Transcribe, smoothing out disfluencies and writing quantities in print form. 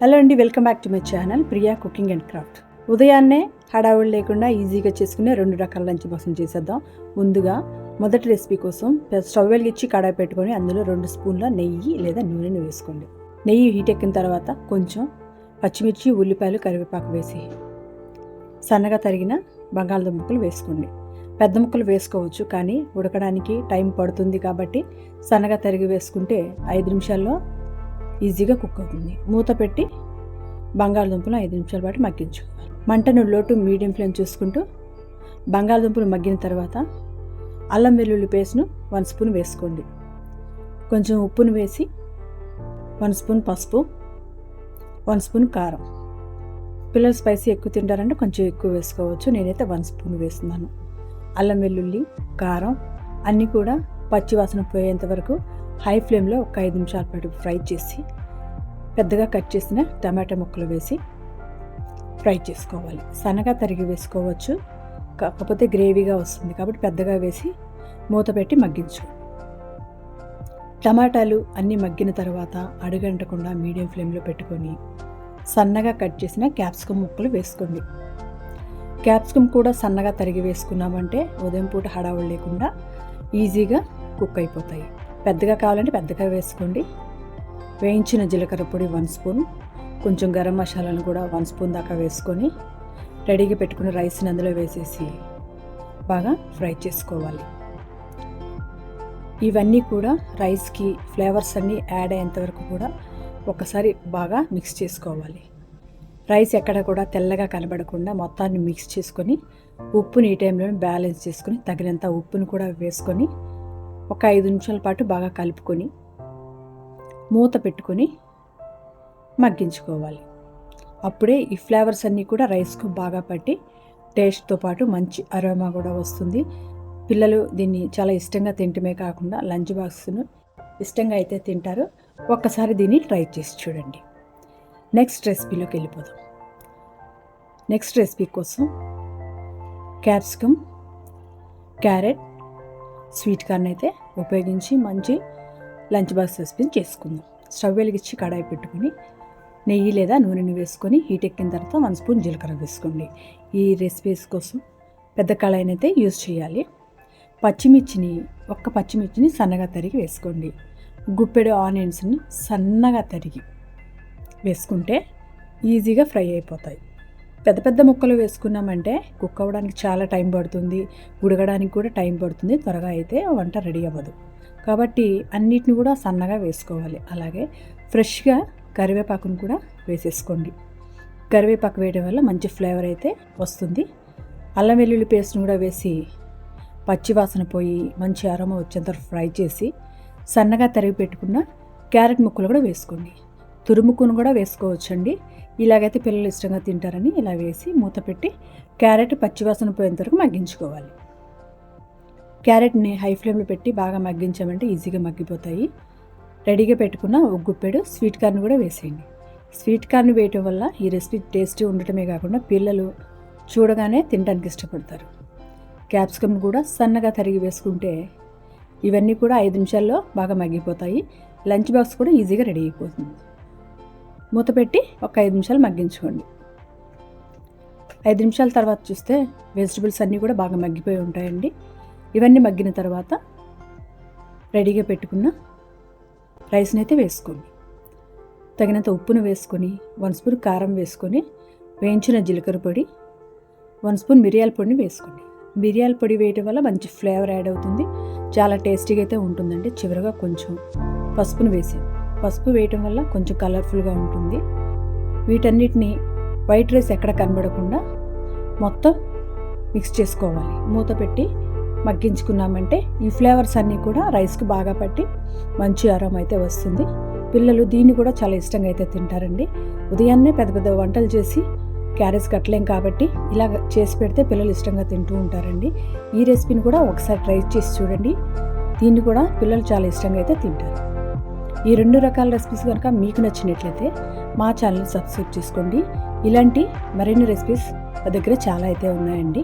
Hello అండి, welcome back to my channel Priya cooking and craft. ఉదయాన్నే హడావుడి లేకుండా ఈజీగా చేసుకునే 2 రకాల లంచ్ బాక్సులు చేసేద్దాం. ముందుగా మొదటి రెసిపీ కోసం స్టవ్ వెలిగించి కడాయి పెట్టుకొని అందులో 2 స్పూన్ల నెయ్యి లేదా నూనెను వేసుకోండి. నెయ్యి హీట్ ఎక్కిన తర్వాత కొంచెం పచ్చిమిర్చి, ఉల్లిపాయలు, కరివేపాకు వేసి సన్నగా తరిగిన బంగాళదుంప ముక్కలు వేసుకోండి. పెద్ద ముక్కలు వేసుకోవచ్చు, కానీ ఉడకడానికి టైం పడుతుంది కాబట్టి సన్నగా తరిగి వేసుకుంటే 5 నిమిషాల్లో ఈజీగా కుక్ అవుతుంది. మూత పెట్టి బంగాళదుంపలు 5 నిమిషాల పాటు మగ్గించుకోవాలి. మంటను లో టు మీడియం ఫ్లేమ్ చూసుకుంటూ బంగాళదుంపలు మగ్గిన తర్వాత అల్లం వెల్లుల్లి పేస్ట్ను 1 స్పూన్ వేసుకోండి. కొంచెం ఉప్పును వేసి 1 స్పూన్ పసుపు, 1 స్పూన్ కారం. పిల్లలు స్పైసీ ఎక్కువ తింటారంటే కొంచెం ఎక్కువ వేసుకోవచ్చు. నేనైతే 1 స్పూన్ వేస్తున్నాను. అల్లం వెల్లుల్లి, కారం అన్నీ కూడా పచ్చివాసన పోయేంత వరకు హై ఫ్లేమ్లో ఒక 5 నిమిషాల పాటు ఫ్రై చేసి పెద్దగా కట్ చేసిన టమాటా ముక్కలు వేసి ఫ్రై చేసుకోవాలి. సన్నగా తరిగి వేసుకోవచ్చు, కాకపోతే గ్రేవీగా వస్తుంది కాబట్టి పెద్దగా వేసి మూత పెట్టి మగ్గించు. టమాటాలు అన్నీ మగ్గిన తర్వాత అడుగంటకుండా మీడియం ఫ్లేమ్లో పెట్టుకొని సన్నగా కట్ చేసిన క్యాప్సికమ్ ముక్కలు వేసుకోండి. క్యాప్సికమ్ కూడా సన్నగా తరిగి వేసుకున్నామంటే ఉదయం పూట హడావుడి లేకుండా ఈజీగా కుక్ అయిపోతాయి. పెద్దగా కావాలంటే పెద్దగా వేసుకోండి. వేయించిన జీలకర్ర పొడి 1 స్పూన్, కొంచెం గరం మసాలాను కూడా 1 స్పూన్ దాకా వేసుకొని రెడీగా పెట్టుకున్న రైస్ని అందులో వేసేసి బాగా ఫ్రై చేసుకోవాలి. ఇవన్నీ కూడా రైస్కి ఫ్లేవర్స్ అన్నీ యాడ్ అయ్యేంత వరకు కూడా ఒకసారి బాగా మిక్స్ చేసుకోవాలి. రైస్ ఎక్కడ కూడా తెల్లగా కనబడకుండా మొత్తాన్ని మిక్స్ చేసుకొని ఉప్పుని ఈ టైంలో బ్యాలెన్స్ చేసుకొని తగినంత ఉప్పును కూడా వేసుకొని ఒక 5 నిమిషాల పాటు బాగా కలుపుకొని మూత పెట్టుకొని మగ్గించుకోవాలి. అప్పుడే ఈ ఫ్లేవర్స్ అన్నీ కూడా రైస్కు బాగా పట్టి టేస్ట్తో పాటు మంచి అరోమా కూడా వస్తుంది. పిల్లలు దీన్ని చాలా ఇష్టంగా తింటమే కాకుండా లంచ్ బాక్స్ను ఇష్టంగా అయితే తింటారు. ఒక్కసారి దీన్ని ట్రై చేసి చూడండి. నెక్స్ట్ రెసిపీలోకి వెళ్ళిపోదాం. నెక్స్ట్ రెసిపీ కోసం క్యాప్సికమ్, క్యారెట్, స్వీట్ కార్న్ అయితే ఉపయోగించి మంచి లంచ్ బాక్స్ రెసిపీని చేసుకుందాం. స్టవ్ వెలిగించి కడాయి పెట్టుకొని నెయ్యి లేదా నూనెని వేసుకొని హీట్ ఎక్కిన తర్వాత 1 స్పూన్ జీలకర్ర వేసుకోండి. ఈ రెసిపీస్ కోసం పెద్ద కడాయిని అయితే యూజ్ చేయాలి. ఒక్క పచ్చిమిర్చిని సన్నగా తరిగి వేసుకోండి. గుప్పెడు ఆనియన్స్ని సన్నగా తరిగి వేసుకుంటే ఈజీగా ఫ్రై అయిపోతాయి. పెద్ద పెద్ద ముక్కలు వేసుకున్నామంటే కుక్ అవ్వడానికి చాలా టైం పడుతుంది, ఉడకడానికి కూడా టైం పడుతుంది, త్వరగా అయితే వంట రెడీ అవ్వదు. కాబట్టి అన్నిటిని కూడా సన్నగా వేసుకోవాలి. అలాగే ఫ్రెష్గా కరివేపాకును కూడా వేసేసుకోండి. కరివేపాకు వేయడం వల్ల మంచి ఫ్లేవర్ అయితే వస్తుంది. అల్లం వెల్లుల్లి పేస్ట్ని కూడా వేసి పచ్చివాసన పోయి మంచి అరోమా వచ్చేంత ఫ్రై చేసి సన్నగా తరిగి పెట్టుకున్న క్యారెట్ ముక్కలు కూడా వేసుకోండి. తురుముకును కూడా వేసుకోవచ్చండి. ఇలాగైతే పిల్లలు ఇష్టంగా తింటారని ఇలా వేసి మూత పెట్టి క్యారెట్ పచ్చివాసన పోయేంత వరకు మగ్గించుకోవాలి. క్యారెట్ని హై ఫ్లేమ్లో పెట్టి బాగా మగ్గించామంటే ఈజీగా మగ్గిపోతాయి. రెడీగా పెట్టుకున్న ఒక గుప్పెడు స్వీట్ కార్న్ కూడా వేసేయండి. స్వీట్ కార్న్ వేయటం వల్ల ఈ రెసిపీ టేస్టీ ఉండటమే కాకుండా పిల్లలు చూడగానే తినడానికి ఇష్టపడతారు. క్యాప్సికమ్ కూడా సన్నగా తరిగి వేసుకుంటే ఇవన్నీ కూడా 5 నిమిషాల్లో బాగా మగ్గిపోతాయి. లంచ్ బాక్స్ కూడా ఈజీగా రెడీ అయిపోతుంది. మూత పెట్టి ఒక 5 నిమిషాలు మగ్గించుకోండి. 5 నిమిషాల తర్వాత చూస్తే వెజిటబుల్స్ అన్నీ కూడా బాగా మగ్గిపోయి ఉంటాయండి. ఇవన్నీ మగ్గిన తర్వాత రెడీగా పెట్టుకున్న రైస్ని అయితే వేసుకోండి. తగినంత ఉప్పును వేసుకొని 1 స్పూన్ కారం వేసుకొని వేయించిన జీలకర్ర పొడి, 1 స్పూన్ మిరియాల పొడిని వేసుకోండి. మిరియాల పొడి వేయటం వల్ల మంచి ఫ్లేవర్ యాడ్ అవుతుంది, చాలా టేస్టీగా అయితే ఉంటుందండి. చివరిగా కొంచెం పసుపును వేసాను. పసుపు వేయటం వల్ల కొంచెం కలర్ఫుల్గా ఉంటుంది. వీటన్నిటిని వైట్ రైస్ ఎక్కడ కనబడకుండా మొత్తం మిక్స్ చేసుకోవాలి. మూత పెట్టి మగ్గించుకున్నామంటే ఈ ఫ్లేవర్స్ అన్నీ కూడా రైస్కి బాగా పట్టి మంచి అరోమా అయితే వస్తుంది. పిల్లలు దీన్ని కూడా చాలా ఇష్టంగా అయితే తింటారండి. ఉదయాన్నే పెద్ద పెద్ద వంటలు చేసి క్యారెట్స్ కట్టలేం కాబట్టి ఇలా చేసి పెడితే పిల్లలు ఇష్టంగా తింటూ ఉంటారండి. ఈ రెసిపీని కూడా ఒకసారి ట్రై చేసి చూడండి. దీన్ని కూడా పిల్లలు చాలా ఇష్టంగా అయితే తింటారు. ఈ 2 రకాల రెసిపీస్ కనుక మీకు నచ్చినట్లయితే మా ఛానల్ని సబ్స్క్రైబ్ చేసుకోండి. ఇలాంటి మరిన్ని రెసిపీస్ మా దగ్గర చాలా అయితే ఉన్నాయండి.